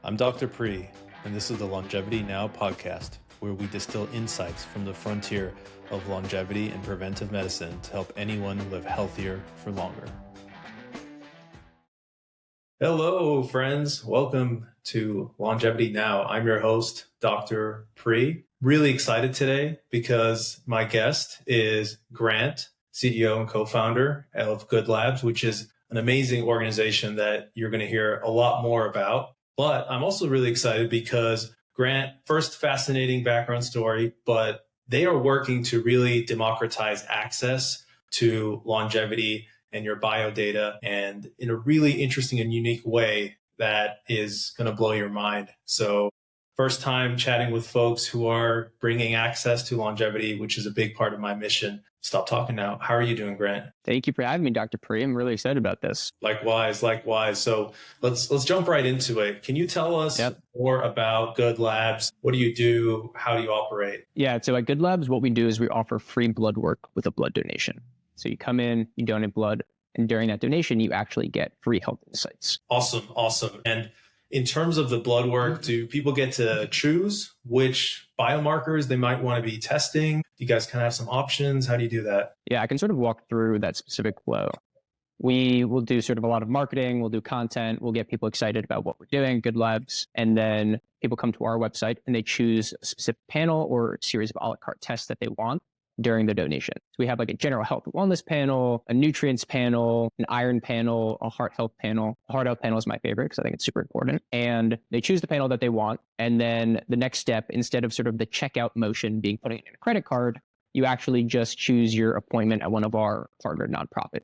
I'm Dr. Pri, and this is the Longevity Now podcast, where we distill insights from the frontier of longevity and preventive medicine to help anyone live healthier for longer. Hello, friends. Welcome to Longevity Now. I'm your host, Dr. Pri. Really excited today because my guest is Grant, CEO and co-founder of Goodlabs, which is an amazing organization that you're going to hear a lot more about. But I'm also really excited because Grant, first fascinating background story, but they are working to really democratize access to longevity and your bio data, and in a really interesting and unique way that is going to blow your mind. So first time chatting with folks who are bringing access to longevity, which is a big part of my mission. Stop talking now. How are you doing, Grant? Thank you for having me, Dr. Pri. I'm really excited about this. Likewise. So let's jump right into it. Can you tell us more about Goodlabs? What do you do? How do you operate? Yeah, so at Goodlabs, what we do is we offer free blood work with a blood donation. So you come in, you donate blood, and during that donation, you actually get free health insights. Awesome. And in terms of the blood work, do people get to choose which biomarkers they might want to be testing? Do you guys kind of have some options? How do you do that? Yeah, I can sort of walk through that specific flow. We will do sort of a lot of marketing, we'll do content, we'll get people excited about what we're doing, Goodlabs, and then people come to our website and they choose a specific panel or a series of a la carte tests that they want during the donation. So we have like a general health and wellness panel, a nutrients panel, an iron panel, a heart health panel. The heart health panel is my favorite because I think it's super important. And they choose the panel that they want. And then the next step, instead of sort of the checkout motion being putting in a credit card, you actually just choose your appointment at one of our partner nonprofit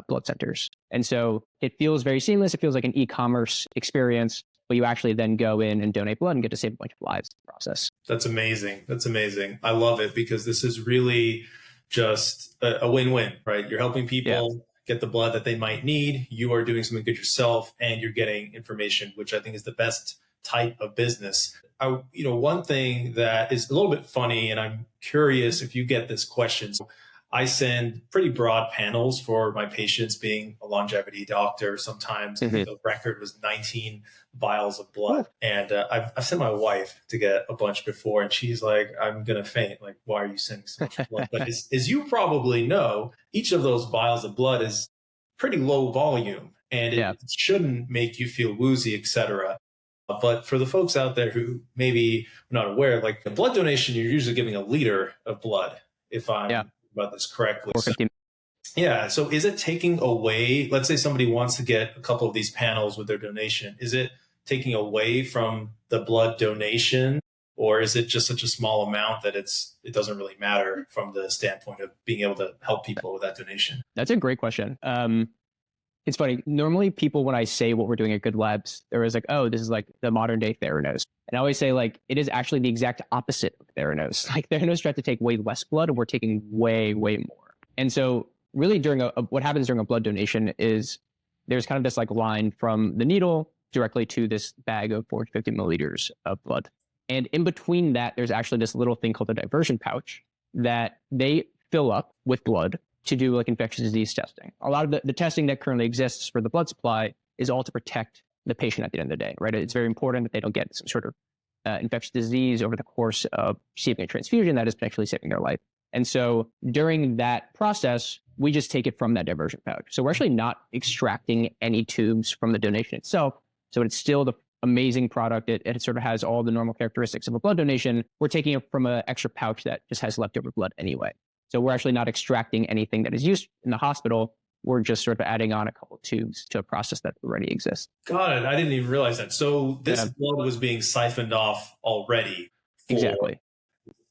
blood centers. And so it feels very seamless. It feels like an e-commerce experience, but you actually then go in and donate blood and get to save a bunch of lives in the process. That's amazing. I love it because this is really just a win-win, right? You're helping people get the blood that they might need. You are doing something good yourself and you're getting information, which I think is the best type of business. One thing that is a little bit funny, and I'm curious if you get this question. So I send pretty broad panels for my patients, being a longevity doctor. Sometimes the record was 19 vials of blood. And I've sent my wife to get a bunch before, and she's like, I'm going to faint. Like, why are you sending so much blood? But as you probably know, each of those vials of blood is pretty low volume, and it shouldn't make you feel woozy, etc. But for the folks out there who maybe are not aware, like the blood donation, you're usually giving a liter of blood, if I'm about this correctly. So is it taking away, let's say somebody wants to get a couple of these panels with their donation, is it taking away from the blood donation, or is it just such a small amount that it doesn't really matter from the standpoint of being able to help people with that donation? That's a great question. It's funny. Normally people, when I say what we're doing at Goodlabs, they're always like, oh, this is like the modern day Theranos. And I always say, like, it is actually the exact opposite of Theranos. Like, Theranos tried to take way less blood and we're taking way, way more. And so really what happens during a blood donation is there's kind of this like line from the needle directly to this bag of 450 milliliters of blood. And in between that, there's actually this little thing called a diversion pouch that they fill up with blood to do like infectious disease testing. A lot of the testing that currently exists for the blood supply is all to protect the patient at the end of the day, right? It's very important that they don't get some sort of infectious disease over the course of receiving a transfusion that is potentially saving their life. And so during that process, we just take it from that diversion pouch. So we're actually not extracting any tubes from the donation itself. So it's still the amazing product. It sort of has all the normal characteristics of a blood donation. We're taking it from an extra pouch that just has leftover blood anyway. So we're actually not extracting anything that is used in the hospital. We're just sort of adding on a couple of tubes to a process that already exists. Got it. I didn't even realize that. So this blood was being siphoned off already for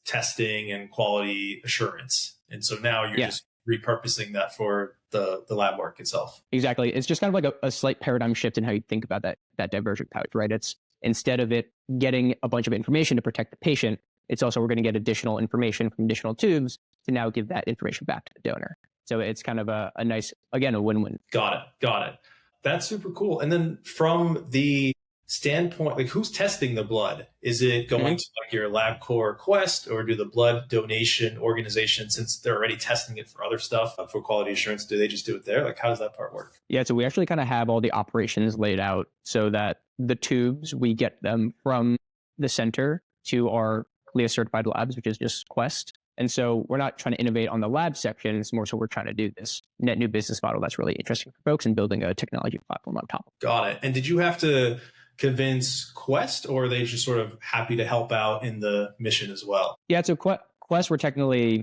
testing and quality assurance. And so now you're just repurposing that for the lab work itself. Exactly. It's just kind of like a slight paradigm shift in how you think about that diversion pouch, right? It's instead of it getting a bunch of information to protect the patient, it's also we're going to get additional information from additional tubes to now give that information back to the donor. So it's kind of a nice, again, a win-win. Got it. That's super cool. And then from the standpoint, like who's testing the blood? Is it going to like your LabCorp Quest, or do the blood donation organization, since they're already testing it for other stuff for quality assurance, do they just do it there? Like how does that part work? Yeah, so we actually kind of have all the operations laid out so that the tubes, we get them from the center to our CLIA certified labs, which is just Quest. And so we're not trying to innovate on the lab section. It's more so we're trying to do this net new business model that's really interesting for folks and building a technology platform on top of it. Got it. And did you have to convince Quest, or are they just sort of happy to help out in the mission as well? Yeah, so Quest,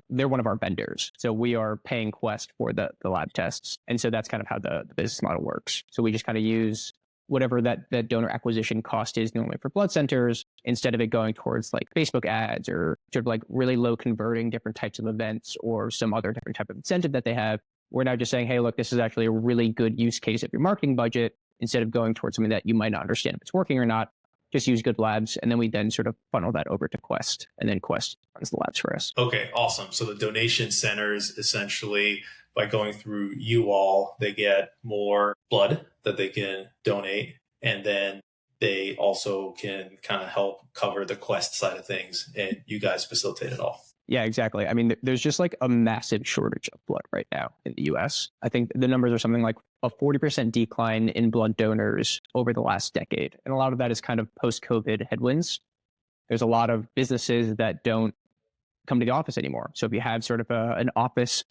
they're one of our vendors. So we are paying Quest for the lab tests. And so that's kind of how the business model works. So we just kind of use whatever that donor acquisition cost is normally for blood centers, instead of it going towards like Facebook ads or sort of like really low converting different types of events or some other different type of incentive that they have. We're now just saying, hey, look, this is actually a really good use case of your marketing budget, instead of going towards something that you might not understand if it's working or not. Just use Goodlabs, and then we then sort of funnel that over to Quest, and then Quest runs the labs for us. Okay, awesome. So the donation centers, essentially, by going through you all, they get more blood that they can donate, and then they also can kind of help cover the Quest side of things, and you guys facilitate it all. Yeah, exactly. I mean, there's just like a massive shortage of blood right now in the US. I think the numbers are something like a 40% decline in blood donors over the last decade. And a lot of that is kind of post-COVID headwinds. There's a lot of businesses that don't come to the office anymore. So if you have sort of an office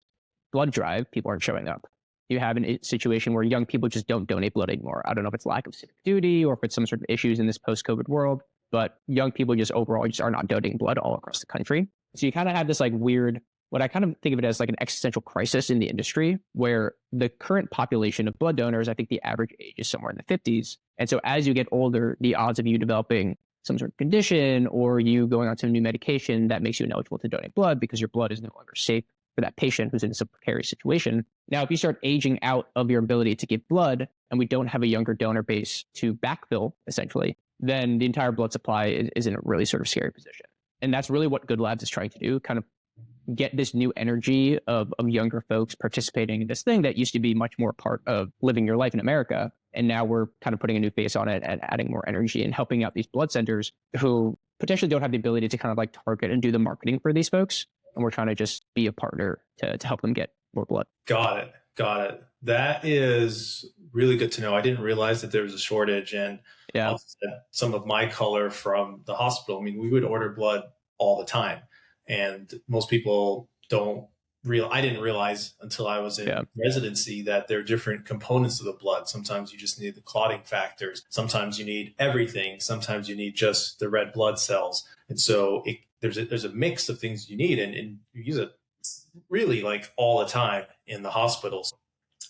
blood drive, people aren't showing up. You have a situation where young people just don't donate blood anymore. I don't know if it's lack of civic duty or if it's some sort of issues in this post-COVID world, but young people just overall just are not donating blood all across the country. So you kind of have this like weird, what I kind of think of it as like an existential crisis in the industry, where the current population of blood donors, I think the average age is somewhere in the 50s. And so as you get older, the odds of you developing some sort of condition or you going on some new medication that makes you ineligible to donate blood because your blood is no longer safe for that patient who's in some precarious situation. Now, if you start aging out of your ability to give blood and we don't have a younger donor base to backfill, essentially, then the entire blood supply is in a really sort of scary position. And that's really what Goodlabs is trying to do, kind of get this new energy of younger folks participating in this thing that used to be much more part of living your life in America. And now we're kind of putting a new face on it and adding more energy and helping out these blood centers who potentially don't have the ability to kind of like target and do the marketing for these folks. And we're trying to just be a partner to help them get more blood. Got it. That is really good to know. I didn't realize that there was a shortage. And yeah, some of my color from the hospital, I mean, we would order blood all the time. And most people I didn't realize until I was in residency that there are different components of the blood. Sometimes you just need the clotting factors. Sometimes you need everything. Sometimes you need just the red blood cells. And so there's a mix of things you need, and you use it really like all the time in the hospitals.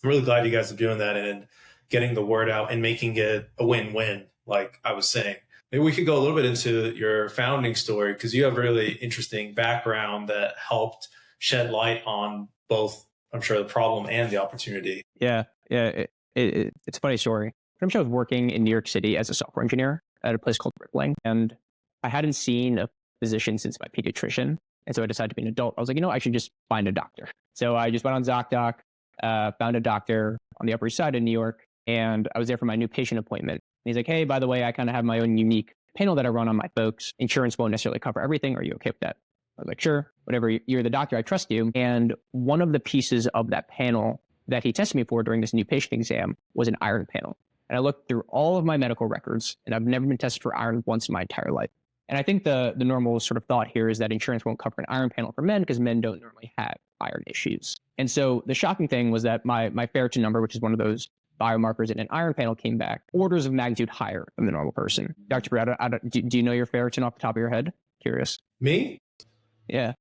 I'm really glad you guys are doing that and getting the word out and making it a win-win, like I was saying. Maybe we could go a little bit into your founding story, because you have a really interesting background that helped shed light on both, I'm sure, the problem and the opportunity. Yeah. It's a funny story. I was working in New York City as a software engineer at a place called Rippling, and I hadn't seen a physician since my pediatrician. And so I decided to be an adult. I was like, I should just find a doctor. So I just went on ZocDoc, found a doctor on the Upper East Side of New York, and I was there for my new patient appointment. And he's like, hey, by the way, I kind of have my own unique panel that I run on my folks. Insurance won't necessarily cover everything. Are you okay with that? I was like, sure, whatever. You're the doctor. I trust you. And one of the pieces of that panel that he tested me for during this new patient exam was an iron panel. And I looked through all of my medical records, and I've never been tested for iron once in my entire life. And I think the normal sort of thought here is that insurance won't cover an iron panel for men because men don't normally have iron issues. And so the shocking thing was that my ferritin number, which is one of those biomarkers in an iron panel, came back orders of magnitude higher than the normal person. Dr. Brad, do you know your ferritin off the top of your head? Curious. Me? Yeah.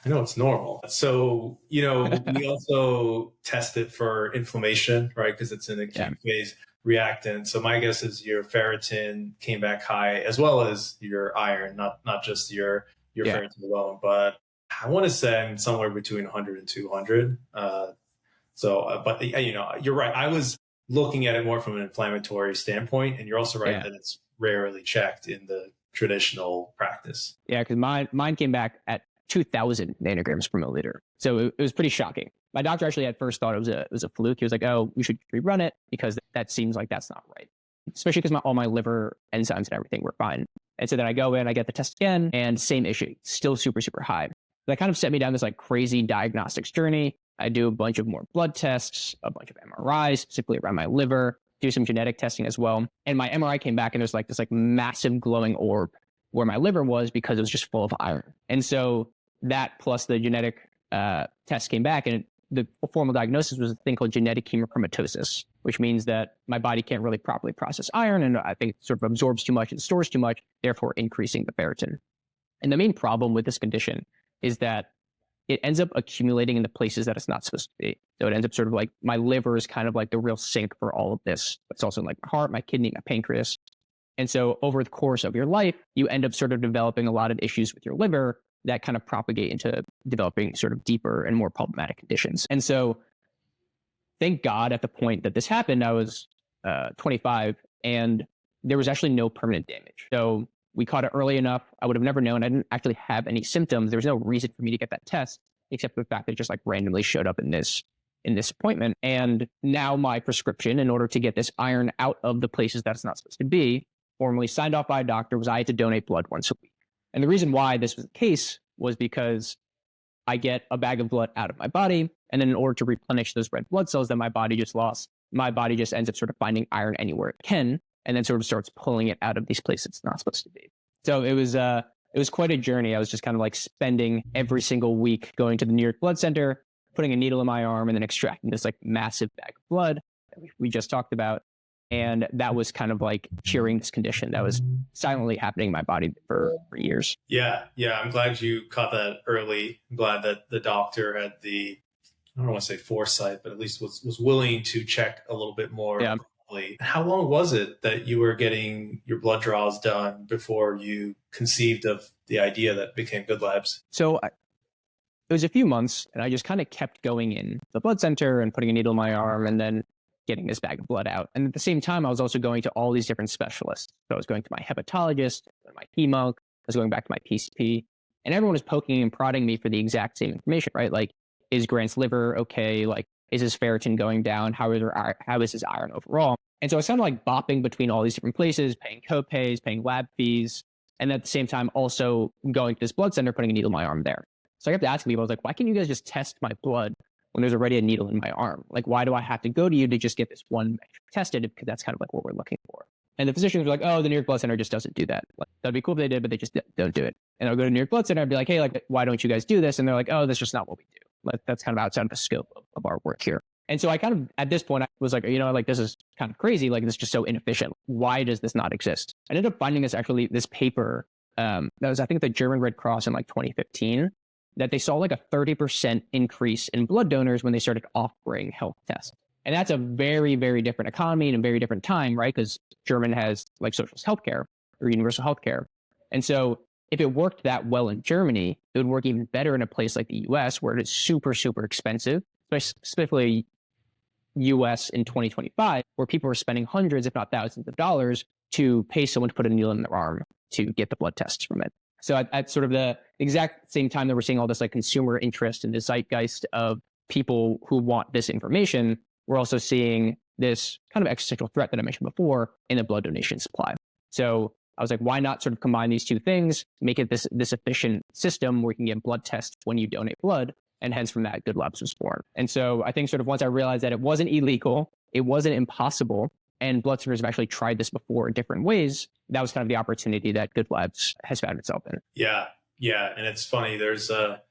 I know it's normal. So, we also test it for inflammation, right? Because it's an acute phase reactant. So my guess is your ferritin came back high, as well as your iron, not just your ferritin alone. But I want to say I'm somewhere between 100 and 200. But you're right. I was looking at it more from an inflammatory standpoint, and you're also right that it's rarely checked in the traditional practice. Yeah, because mine came back at 2,000 nanograms per milliliter. So it was pretty shocking. My doctor actually at first thought it was a fluke. He was like, oh, we should rerun it because that seems like that's not right. Especially because all my liver enzymes and everything were fine. And so then I go in, I get the test again, and same issue, still super, super high. That kind of set me down this like crazy diagnostics journey. I do a bunch of more blood tests, a bunch of MRIs, specifically around my liver. do some genetic testing as well. And my MRI came back and there's like this like massive glowing orb where my liver was because it was just full of iron. And so that plus the genetic test came back, and the formal diagnosis was a thing called genetic hemochromatosis, which means that my body can't really properly process iron, and I think it sort of absorbs too much and stores too much, therefore increasing the ferritin. And the main problem with this condition is that it ends up accumulating in the places that it's not supposed to be. So it ends up sort of like my liver is kind of like the real sink for all of this. It's also like my heart, my kidney, my pancreas. And so over the course of your life, you end up sort of developing a lot of issues with your liver that kind of propagate into developing sort of deeper and more problematic conditions. And so thank God at the point that this happened, I was 25 and there was actually no permanent damage. So we caught it early enough. I would have never known. I didn't actually have any symptoms. There was no reason for me to get that test, except for the fact that it just like randomly showed up in this appointment. And now my prescription, in order to get this iron out of the places that it's not supposed to be, formally signed off by a doctor, was I had to donate blood once a week. And the reason why this was the case was because I get a bag of blood out of my body, and then in order to replenish those red blood cells that my body just lost, my body just ends up sort of finding iron anywhere it can, and then sort of starts pulling it out of these places it's not supposed to be. So it was quite a journey. I was just kind of like spending every single week going to the New York Blood Center, putting a needle in my arm, and then extracting this like massive bag of blood that we just talked about. And that was kind of like curing this condition that was silently happening in my body for years. Yeah. I'm glad you caught that early. I'm glad that the doctor had the, I don't want to say foresight, but at least was willing to check a little bit more. Yeah. How long was it that you were getting your blood draws done before you conceived of the idea that became Goodlabs? So it was a few months, and I just kind of kept going in the blood center and putting a needle in my arm and then getting this bag of blood out. And at the same time, I was also going to all these different specialists. So I was going to my hepatologist, my hemo, I was going back to my PCP, and everyone was poking and prodding me for the exact same information, right? Like, is Grant's liver okay? Like, is his ferritin going down? How is his iron overall? And so I was kind of like bopping between all these different places, paying co-pays, paying lab fees, and at the same time also going to this blood center, putting a needle in my arm there. So I kept asking people, I was like, why can't you guys just test my blood when there's already a needle in my arm? Like, why do I have to go to you to just get this one metric tested? Because that's kind of like what we're looking for. And the physicians were like, oh, the New York Blood Center just doesn't do that. Like, that'd be cool if they did, but they just don't do it. And I'll go to New York Blood Center and be like, hey, like, why don't you guys do this? And they're like, oh, that's just not what we do. Like, that's kind of outside of the scope of our work here. And so I kind of, at this point, I was like, like, this is kind of crazy. Like, this is just so inefficient. Why does this not exist? I ended up finding this paper that was, I think, the German Red Cross in like 2015, that they saw like a 30% increase in blood donors when they started offering health tests. And that's a very, very different economy and a very different time, right? Because German has like socialist healthcare or universal healthcare. And so if it worked that well in Germany, it would work even better in a place like the US, where it is super, super expensive, specifically US in 2025, where people are spending hundreds, if not thousands of dollars to pay someone to put a needle in their arm to get the blood tests from it. So at sort of the exact same time that we're seeing all this like consumer interest in the zeitgeist of people who want this information, we're also seeing this kind of existential threat that I mentioned before in the blood donation supply. So I was like, why not sort of combine these two things, make it this efficient system where you can get blood tests when you donate blood, and hence from that, Goodlabs was born. And so I think sort of once I realized that it wasn't illegal, it wasn't impossible, and blood centers have actually tried this before in different ways, that was kind of the opportunity that Goodlabs has found itself in. Yeah. And it's funny, there's a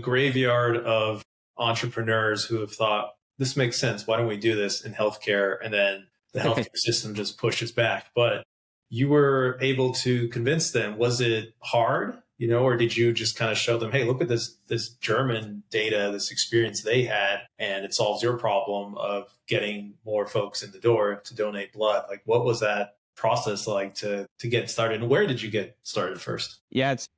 graveyard of entrepreneurs who have thought, this makes sense. Why don't we do this in healthcare? And then the healthcare system just pushes back. But you were able to convince them. Was it hard, or did you just kind of show them, hey, look at this German data, this experience they had, and it solves your problem of getting more folks in the door to donate blood? Like, what was that process like to get started? And where did you get started first? Yeah, it's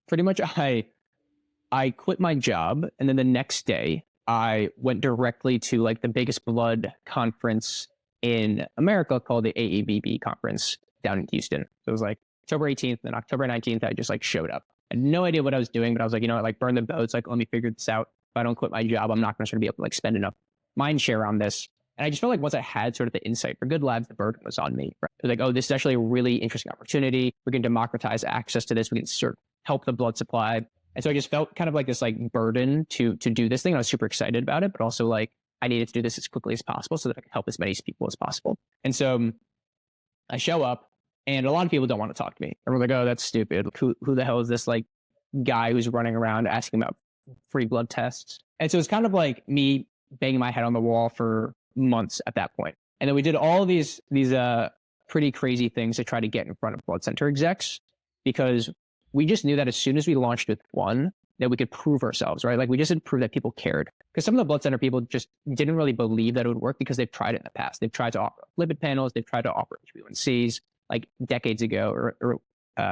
pretty much I quit my job, and then the next day I went directly to like the biggest blood conference in America called the AABB conference down in Houston. So it was like October 18th and October 19th, I just like showed up. I had no idea what I was doing, but I was like, like burn the boats. Like, let me figure this out. If I don't quit my job, I'm not going to sort of be able to like spend enough mind share on this. And I just felt like once I had sort of the insight for Goodlabs, the burden was on me. Right? It was like, oh, this is actually a really interesting opportunity. We can democratize access to this. We can sort of help the blood supply. And so I just felt kind of like this like burden to do this thing. I was super excited about it, but also like I needed to do this as quickly as possible so that I could help as many people as possible. And so I show up, and a lot of people don't want to talk to me. And we're like, oh, that's stupid. Who the hell is this like guy who's running around asking about free blood tests? And so it's kind of like me banging my head on the wall for months at that point. And then we did all of these pretty crazy things to try to get in front of blood center execs, because we just knew that as soon as we launched with one, that we could prove ourselves, right? Like we just had to prove that people cared. Because some of the blood center people just didn't really believe that it would work because they've tried it in the past. They've tried to offer lipid panels, they've tried to offer HbA1cs like decades ago or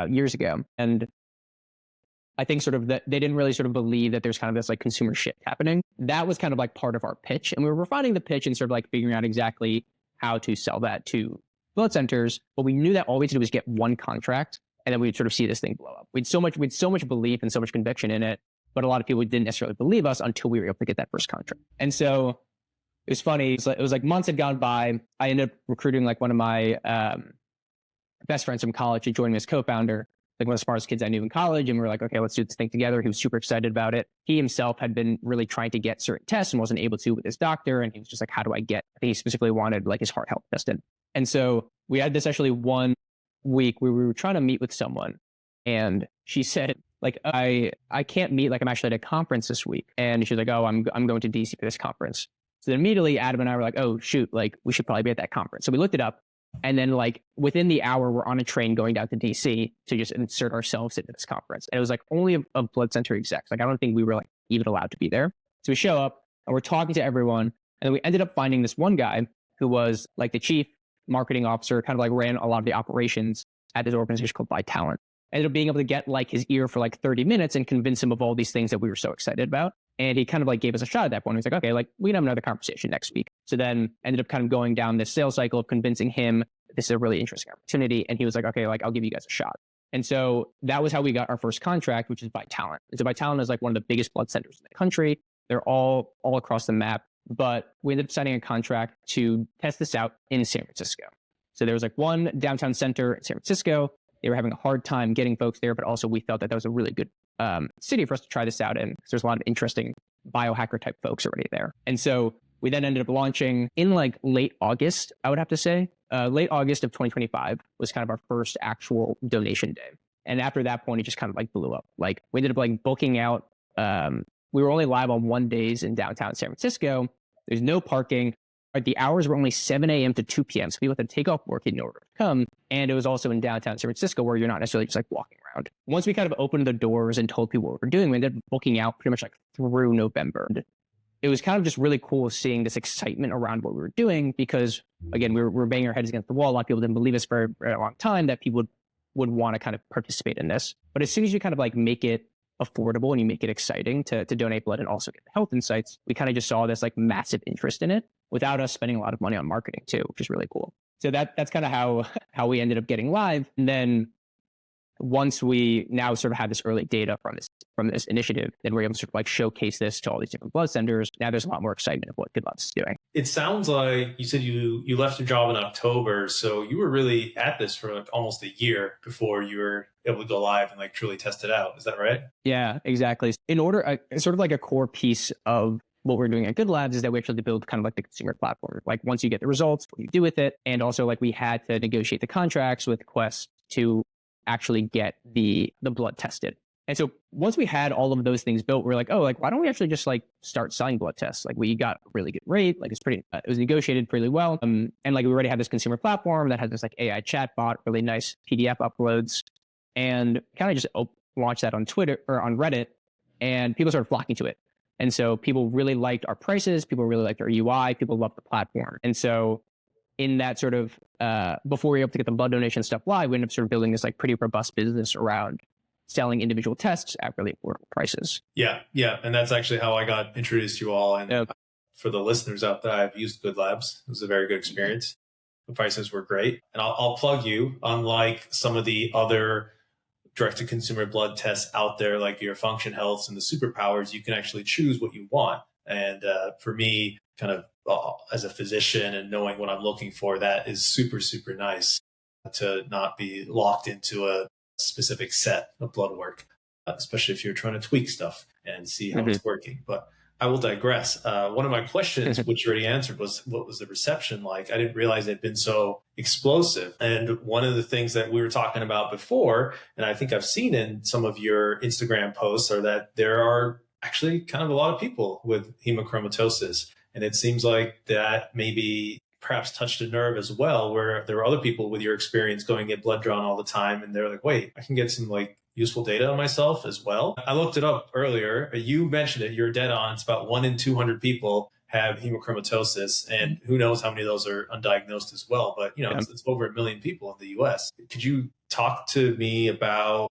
years ago. And I think sort of that they didn't really sort of believe that there's kind of this like consumer shift happening. That was kind of like part of our pitch. And we were refining the pitch and sort of like figuring out exactly how to sell that to blood centers. But we knew that all we had to do was get one contract, and then we'd sort of see this thing blow up. We'd so much belief and so much conviction in it, but a lot of people didn't necessarily believe us until we were able to get that first contract. And so it was funny. It was like months had gone by. I ended up recruiting like one of my best friends from college to join me as co-founder, like one of the smartest kids I knew in college. And we were like, okay, let's do this thing together. He was super excited about it. He himself had been really trying to get certain tests and wasn't able to with his doctor. And he was just like, how do I get, I think he specifically wanted like his heart health tested. And so we had this actually one week where we were trying to meet with someone, and she said like, I can't meet, like I'm actually at a conference this week. And she was like, oh, I'm going to DC for this conference. So then immediately Adam and I were like, oh shoot, like we should probably be at that conference. So we looked it up. And then like within the hour, we're on a train going down to DC to just insert ourselves into this conference. And it was like only of blood center execs. Like I don't think we were like even allowed to be there. So we show up and we're talking to everyone. And then we ended up finding this one guy who was like the chief marketing officer, kind of like ran a lot of the operations at this organization called Vitalent. Ended up being able to get like his ear for like 30 minutes and convince him of all these things that we were so excited about. And he kind of like gave us a shot at that point. He was like, okay, like we can have another conversation next week. So then ended up kind of going down this sales cycle of convincing him this is a really interesting opportunity. And he was like, okay, like I'll give you guys a shot. And so that was how we got our first contract, which is Vitalent. And so Vitalent is like one of the biggest blood centers in the country. They're all across the map. But we ended up signing a contract to test this out in San Francisco. So there was like one downtown center in San Francisco. They were having a hard time getting folks there, but also we felt that was a really good city for us to try this out in, because there's a lot of interesting biohacker type folks already there. And so we then ended up launching in like late August, I would have to say. Late August of 2025 was kind of our first actual donation day. And after that point, it just kind of like blew up. Like we ended up like booking out. We were only live on 1 days in downtown San Francisco. There's no parking. The hours were only 7 a.m. to 2 p.m. So people had to take off work in order to come. And it was also in downtown San Francisco where you're not necessarily just like walking around. Once we kind of opened the doors and told people what we're doing, we ended up booking out pretty much like through November. It was kind of just really cool seeing this excitement around what we were doing, because again, we were banging our heads against the wall. A lot of people didn't believe us for a very long time that people would want to kind of participate in this. But as soon as you kind of like make it affordable and you make it exciting to donate blood and also get the health insights, we kind of just saw this like massive interest in it without us spending a lot of money on marketing too, which is really cool. So that's kind of how we ended up getting live. And then once we now sort of had this early data from this initiative, then we're able to sort of like showcase this to all these different blood centers. Now there's a lot more excitement of what Goodlabs is doing. It sounds like you said you left your job in October, so you were really at this for like almost a year before you were able to go live and like truly test it out. Is that right? Yeah, exactly. In order, sort of like a core piece of what we're doing at Goodlabs is that we actually build kind of like the consumer platform. Like once you get the results, what you do with it. And also like we had to negotiate the contracts with Quest to actually get the blood tested. And so once we had all of those things built, we're like, oh, like, why don't we actually just like start selling blood tests? Like we got a really good rate, like it was negotiated pretty well. And like we already had this consumer platform that had this like AI chatbot, really nice PDF uploads, and kind of just launched that on Twitter or on Reddit, and people started flocking to it. And so people really liked our prices. People really liked our UI. People loved the platform. And so in that sort of, before we were able to get the blood donation stuff live, we ended up sort of building this like pretty robust business around selling individual tests at really affordable prices. Yeah. And that's actually how I got introduced to you all. And for the listeners out there, I've used Goodlabs. It was a very good experience. The prices were great. And I'll plug you, unlike some of the other direct-to-consumer blood tests out there, like your Function Healths and the Superpowers, you can actually choose what you want. And for me, kind of as a physician and knowing what I'm looking for, that is super, super nice to not be locked into a specific set of blood work, especially if you're trying to tweak stuff and see how it's working. But I will digress. One of my questions, which you already answered, was what was the reception like? I didn't realize it had been so explosive. And one of the things that we were talking about before, and I think I've seen in some of your Instagram posts, are that there are actually kind of a lot of people with hemochromatosis. And it seems like that maybe perhaps touched a nerve as well, where there were other people with your experience going get blood drawn all the time. And they're like, wait, I can get some like useful data on myself as well. I looked it up earlier. You mentioned it. You're dead on. It's about 1 in 200 people have hemochromatosis, and who knows how many of those are undiagnosed as well. But it's over 1 million people in the U.S. Could you talk to me about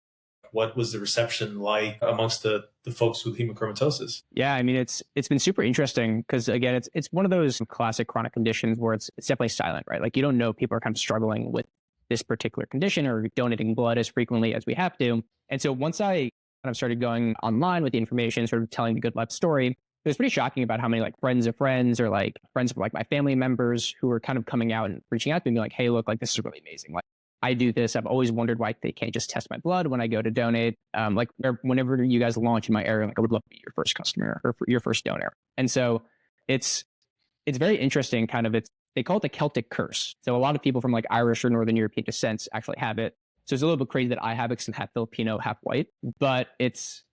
what was the reception like amongst the folks with hemochromatosis? Yeah, I mean, it's been super interesting because, again, it's one of those classic chronic conditions where it's definitely silent, right? Like, you don't know people are kind of struggling with this particular condition or donating blood as frequently as we have to. And so once I kind of started going online with the information, sort of telling the Goodlabs story, it was pretty shocking about how many like friends of friends or like friends of like my family members who were kind of coming out and reaching out to me like, hey, look, like this is really amazing. Like, I do this. I've always wondered why they can't just test my blood when I go to donate. Like whenever you guys launch in my area, like I would love to be your first customer or your first donor. And so it's very interesting. Kind of they call it the Celtic curse. So a lot of people from like Irish or Northern European descent actually have it. So it's a little bit crazy that I have it because I'm half Filipino, half white. But it's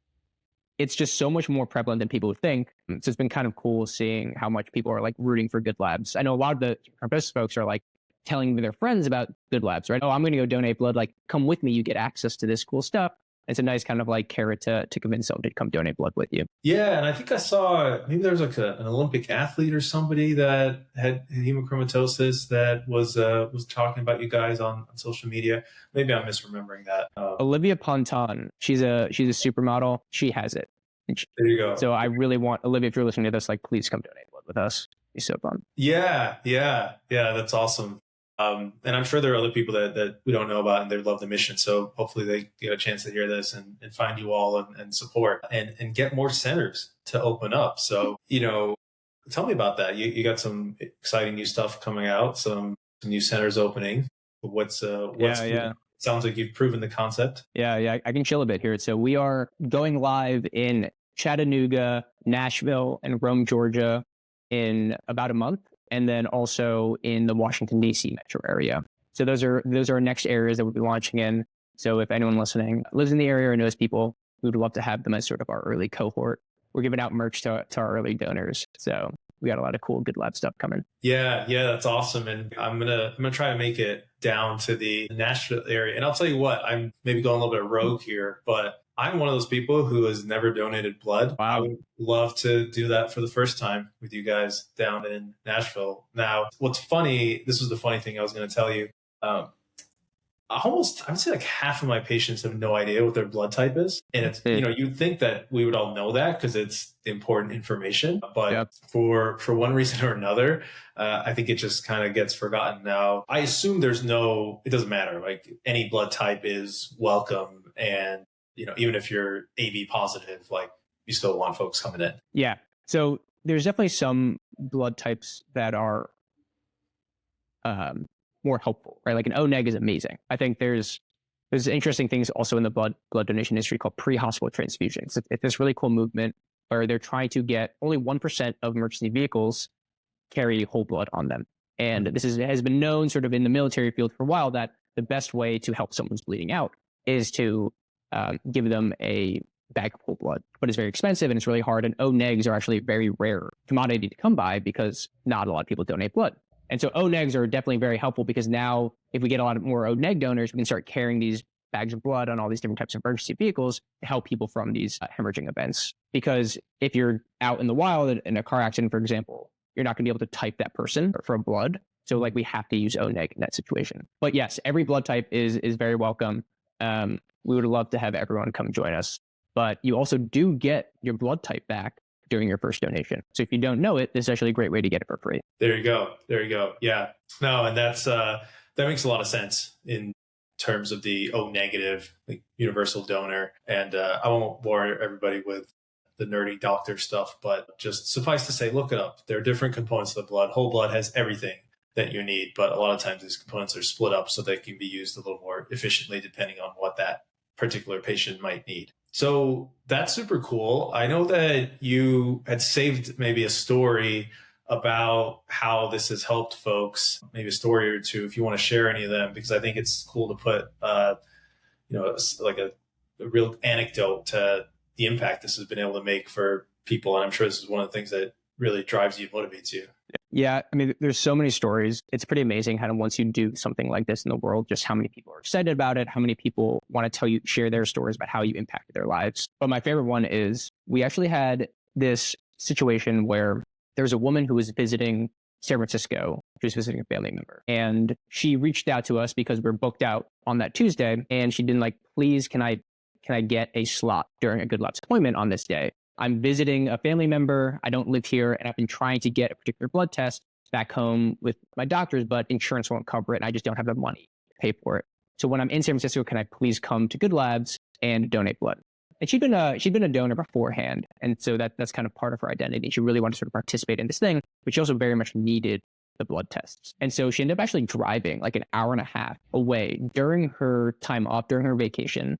just so much more prevalent than people would think. So it's been kind of cool seeing how much people are like rooting for Goodlabs. I know a lot of the Compass folks are like telling their friends about Goodlabs, right? Oh, I'm going to go donate blood. Like, come with me. You get access to this cool stuff. It's a nice kind of like carrot to convince someone to come donate blood with you. Yeah, and I think I saw maybe there was like an Olympic athlete or somebody that had hemochromatosis that was talking about you guys on social media. Maybe I'm misremembering that. Olivia Ponton, she's a supermodel. She has it. There you go. So I really want Olivia, if you're listening to this, like please come donate blood with us. It'd be so fun. Yeah, that's awesome. And I'm sure there are other people that we don't know about and they love the mission. So hopefully they get a chance to hear this and find you all and support and get more centers to open up. So, tell me about that. You got some exciting new stuff coming out, some new centers opening. What's sounds like you've proven the concept. Yeah. I can chill a bit here. So we are going live in Chattanooga, Nashville, and Rome, Georgia in about a month. And then also in the Washington, D.C. metro area. So those are our next areas that we'll be launching in. So if anyone listening lives in the area or knows people, we would love to have them as sort of our early cohort. We're giving out merch to our early donors. So we got a lot of cool Goodlabs stuff coming. Yeah, that's awesome. And I'm gonna try to make it down to the Nashville area. And I'll tell you what, I'm maybe going a little bit rogue here, but I'm one of those people who has never donated blood. Wow. I would love to do that for the first time with you guys down in Nashville. Now, what's funny, this was the funny thing I was going to tell you. I would say like half of my patients have no idea what their blood type is. And it's, you'd think that we would all know that because it's important information. But for one reason or another, I think it just kind of gets forgotten now. I assume it doesn't matter. Like any blood type is welcome. And even if you're AB positive, like you still want folks coming in. Yeah. So there's definitely some blood types that are more helpful, right? Like an O neg is amazing. I think there's interesting things also in the blood donation industry called pre-hospital transfusions. It's this really cool movement where they're trying to get only 1% of emergency vehicles carry whole blood on them. And this has been known sort of in the military field for a while that the best way to help someone who's bleeding out is to give them a bag of whole blood, but it's very expensive and it's really hard. And O negs are actually a very rare commodity to come by because not a lot of people donate blood. And so O negs are definitely very helpful because now if we get a lot more O neg donors, we can start carrying these bags of blood on all these different types of emergency vehicles to help people from these hemorrhaging events. Because if you're out in the wild in a car accident, for example, you're not going to be able to type that person for blood. So like we have to use O neg in that situation. But yes, every blood type is very welcome. We would love to have everyone come join us. But you also do get your blood type back during your first donation. So if you don't know it, this is actually a great way to get it for free. There you go. Yeah. No, and that makes a lot of sense in terms of the O negative, like universal donor. And I won't bore everybody with the nerdy doctor stuff, but just suffice to say, look it up. There are different components of the blood. Whole blood has everything that you need, but a lot of times these components are split up so they can be used a little more efficiently depending on what that particular patient might need. So that's super cool. I know that you had saved maybe a story about how this has helped folks, maybe a story or two, if you want to share any of them, because I think it's cool to put, like a real anecdote to the impact this has been able to make for people. And I'm sure this is one of the things that really drives you and motivates you. Yeah, I mean, there's so many stories. It's pretty amazing how once you do something like this in the world, just how many people are excited about it, how many people want to tell you, share their stories about how you impacted their lives. But my favorite one is we actually had this situation where there was a woman who was visiting San Francisco. She was visiting a family member, and she reached out to us because we're booked out on that Tuesday, and she didn't like, please, can I get a slot during a Goodlabs appointment on this day? I'm visiting a family member. I don't live here, and I've been trying to get a particular blood test back home with my doctors, but insurance won't cover it, and I just don't have the money to pay for it. So when I'm in San Francisco, can I please come to Goodlabs and donate blood? And she'd been a donor beforehand, and so that's kind of part of her identity. She really wanted to sort of participate in this thing, but she also very much needed the blood tests. And so she ended up actually driving like an hour and a half away during her time off, during her vacation,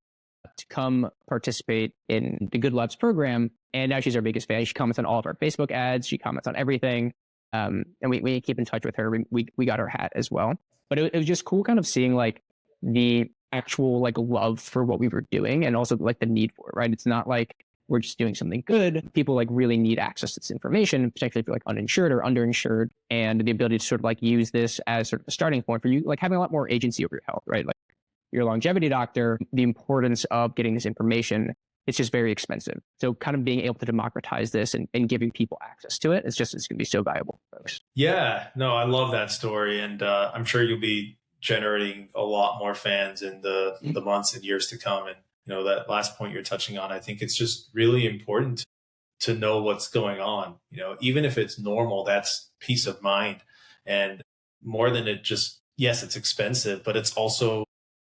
to come participate in the Goodlabs program. And now she's our biggest fan. She comments on all of our Facebook ads. She comments on everything. And we keep in touch with her. We got her hat as well. But it was just cool kind of seeing like the actual like love for what we were doing and also like the need for it, right? It's not like we're just doing something good. People like really need access to this information, particularly if you're like uninsured or underinsured, and the ability to sort of like use this as sort of a starting point for you, like having a lot more agency over your health, right? Like your longevity doctor, the importance of getting this information, it's just very expensive. So kind of being able to democratize this and giving people access to it, it's going to be so valuable for folks. Yeah, no, I love that story. And I'm sure you'll be generating a lot more fans in the months and years to come. And, that last point you're touching on, I think it's just really important to know what's going on. Even if it's normal, that's peace of mind. And more than it just, yes, it's expensive, but it's also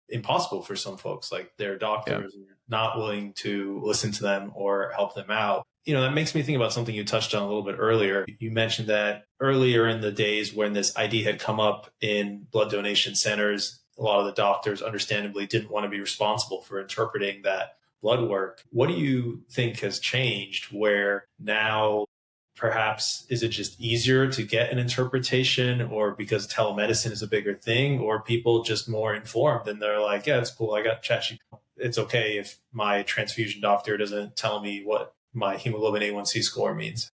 impossible for some folks. Like their doctors are not willing to listen to them or help them out. That makes me think about something you touched on a little bit earlier. You mentioned that earlier in the days when this idea had come up in blood donation centers, a lot of the doctors understandably didn't want to be responsible for interpreting that blood work. What do you think has changed where now perhaps is it just easier to get an interpretation, or because telemedicine is a bigger thing, or people just more informed and they're like, yeah, it's cool, I got ChatGPT. It's okay if my transfusion doctor doesn't tell me what my hemoglobin A1C score means?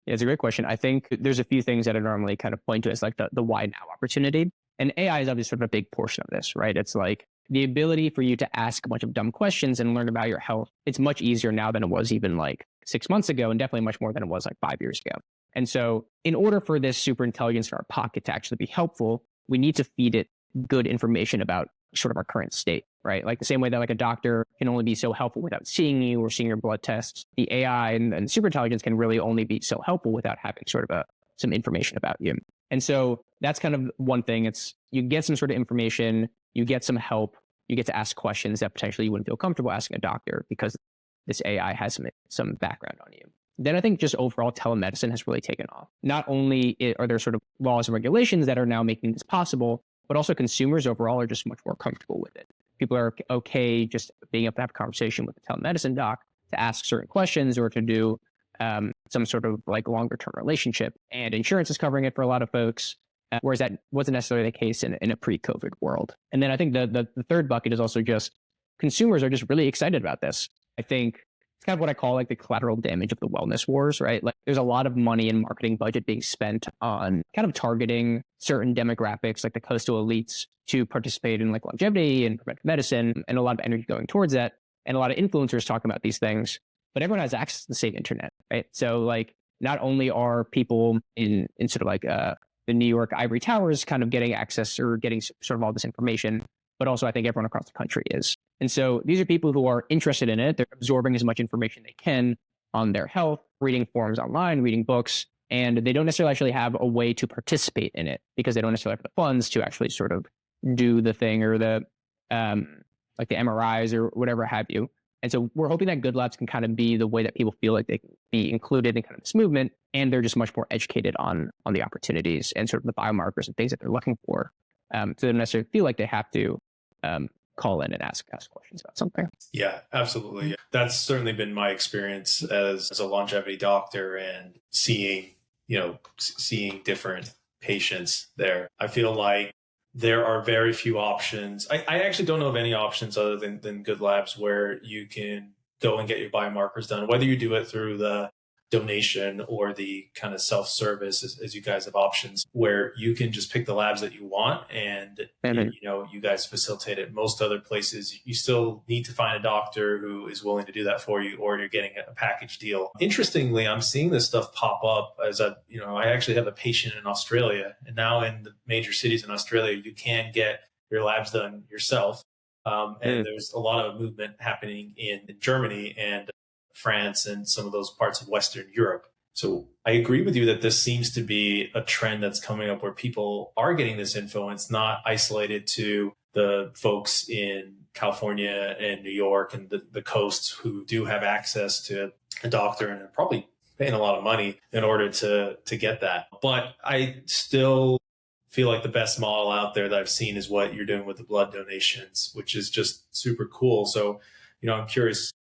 Yeah, it's a great question. I think there's a few things that I normally kind of point to as like the why now opportunity. And AI is obviously sort of a big portion of this, right? It's like the ability for you to ask a bunch of dumb questions and learn about your health. It's much easier now than it was even like 6 months ago, and definitely much more than it was like 5 years ago. And so in order for this super intelligence in our pocket to actually be helpful, we need to feed it good information about sort of our current state, right? Like the same way that like a doctor can only be so helpful without seeing you or seeing your blood tests, the AI and super intelligence can really only be so helpful without having sort of some information about you. And so that's kind of one thing. It's you get some sort of information, you get some help, you get to ask questions that potentially you wouldn't feel comfortable asking a doctor because this AI has some background on you. Then I think just overall telemedicine has really taken off. Not only are there sort of laws and regulations that are now making this possible, but also consumers overall are just much more comfortable with it. People are okay just being able to have a conversation with a telemedicine doc to ask certain questions or to do some sort of like longer term relationship. And insurance is covering it for a lot of folks, whereas that wasn't necessarily the case in a pre-COVID world. And then I think the third bucket is also just consumers are just really excited about this. I think it's kind of what I call like the collateral damage of the wellness wars, right? Like there's a lot of money and marketing budget being spent on kind of targeting certain demographics, like the coastal elites, to participate in like longevity and preventive medicine, and a lot of energy going towards that. And a lot of influencers talking about these things, but everyone has access to the same internet, right? So like not only are people in sort of like the New York ivory towers kind of getting access or getting sort of all this information, but also I think everyone across the country is. And so these are people who are interested in it. They're absorbing as much information they can on their health, reading forums online, reading books, and they don't necessarily actually have a way to participate in it because they don't necessarily have the funds to actually sort of do the thing or the like the MRIs or whatever have you. And so we're hoping that Goodlabs can kind of be the way that people feel like they can be included in kind of this movement, and they're just much more educated on the opportunities and sort of the biomarkers and things that they're looking for. So they don't necessarily feel like they have to call in and ask questions about something. Yeah, absolutely. That's certainly been my experience as a longevity doctor and seeing different patients there. I feel like there are very few options. I actually don't know of any options other than Goodlabs where you can go and get your biomarkers done, whether you do it through the donation or the kind of self-service as you guys have options where you can just pick the labs that you want and you guys facilitate it. Most other places you still need to find a doctor who is willing to do that for you, or you're getting a package deal. Interestingly, I'm seeing this stuff pop up as I actually have a patient in Australia, and now in the major cities in Australia you can get your labs done yourself. And there's a lot of movement happening in Germany and France and some of those parts of Western Europe. So I agree with you that this seems to be a trend that's coming up where people are getting this info, and it's not isolated to the folks in California and New York and the coasts who do have access to a doctor and are probably paying a lot of money in order to get that. But I still feel like the best model out there that I've seen is what you're doing with the blood donations, which is just super cool. So, I'm curious,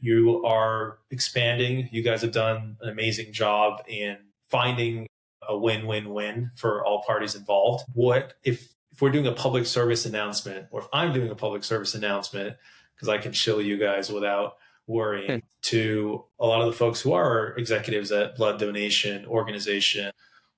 you are expanding. You guys have done an amazing job in finding a win-win-win for all parties involved. What if we're doing a public service announcement, or if I'm doing a public service announcement, because I can shill you guys without worrying, to a lot of the folks who are executives at blood donation organization,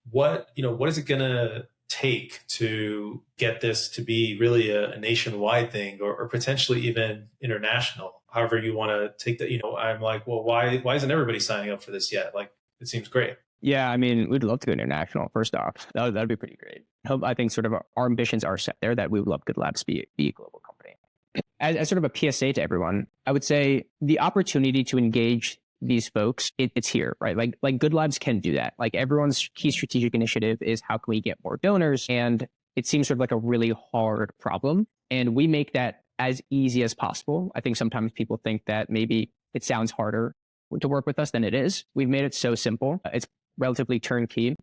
what is it going to take to get this to be really a nationwide thing, or potentially even international, however you want to take that. I'm like, well, why isn't everybody signing up for this yet? Like, it seems great. Yeah, I mean, we'd love to go international. First off, that'd be pretty great. I think sort of our ambitions are set there that we would love Goodlabs to be a global company. As sort of a PSA to everyone, I would say the opportunity to engage these folks, it's here, right? Like Goodlabs can do that. Like, everyone's key strategic initiative is how can we get more donors? And it seems sort of like a really hard problem. And we make that as easy as possible. I think sometimes people think that maybe it sounds harder to work with us than it is. We've made it so simple. It's relatively turnkey,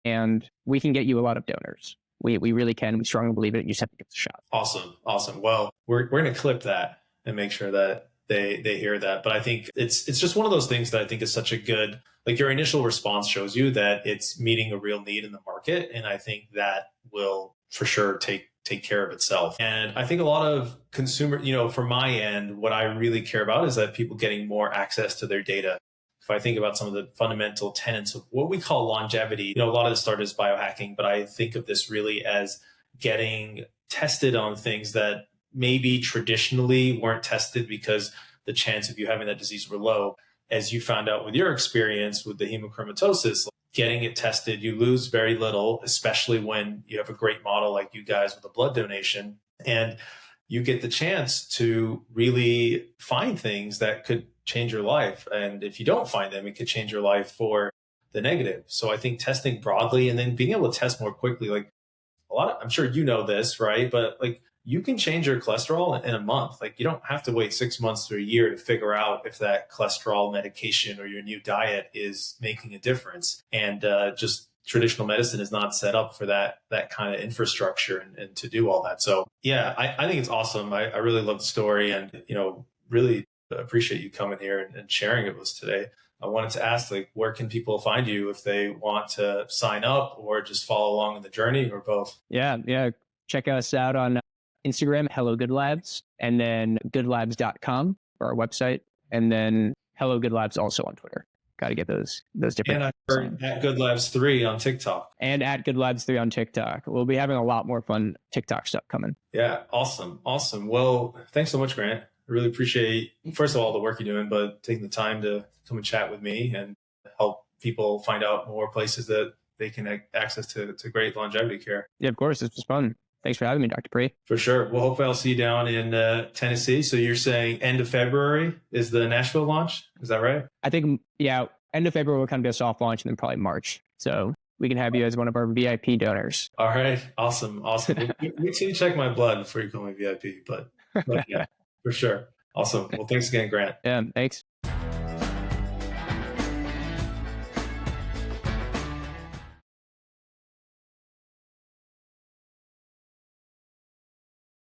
and we can get you a lot of donors. We really can. We strongly believe it. You just have to give it a shot. Awesome. Well, we're going to clip that and make sure that they hear that. But I think it's just one of those things that I think is such a good, like, your initial response shows you that it's meeting a real need in the market. And I think that will for sure take care of itself. And I think a lot of consumer, from my end, what I really care about is that people getting more access to their data. If I think about some of the fundamental tenets of what we call longevity, a lot of this started as biohacking, but I think of this really as getting tested on things that maybe traditionally weren't tested because the chance of you having that disease were low. As you found out with your experience with the hemochromatosis, getting it tested, you lose very little, especially when you have a great model like you guys with a blood donation, and you get the chance to really find things that could change your life. And if you don't find them, it could change your life for the negative. So I think testing broadly and then being able to test more quickly, like I'm sure you know this, right? But like, you can change your cholesterol in a month. Like, you don't have to wait 6 months to a year to figure out if that cholesterol medication or your new diet is making a difference. And just traditional medicine is not set up for that kind of infrastructure and to do all that. So yeah, I think it's awesome. I really love the story, and really appreciate you coming here and sharing it with us today. I wanted to ask, like, where can people find you if they want to sign up or just follow along in the journey, or both? Yeah. Check us out on Instagram, Hello Goodlabs, and then goodlabs.com for our website, and then Hello Goodlabs also on Twitter. Got to get those different. And I heard at Goodlabs 3 on TikTok. And at Goodlabs 3 on TikTok. We'll be having a lot more fun TikTok stuff coming. Yeah, awesome. Well, thanks so much, Grant. I really appreciate, first of all, the work you're doing, but taking the time to come and chat with me and help people find out more places that they can access to great longevity care. Yeah, of course. This was fun. Thanks for having me, Dr. Pre. For sure. Well, hopefully I'll see you down in Tennessee. So you're saying end of February is the Nashville launch? Is that right? I think, yeah, end of February will kind of be a soft launch, and then probably March. So we can have you as one of our VIP donors. All right. Awesome. Make sure you check my blood before you call me VIP, but yeah, for sure. Awesome. Well, thanks again, Grant. Yeah, thanks.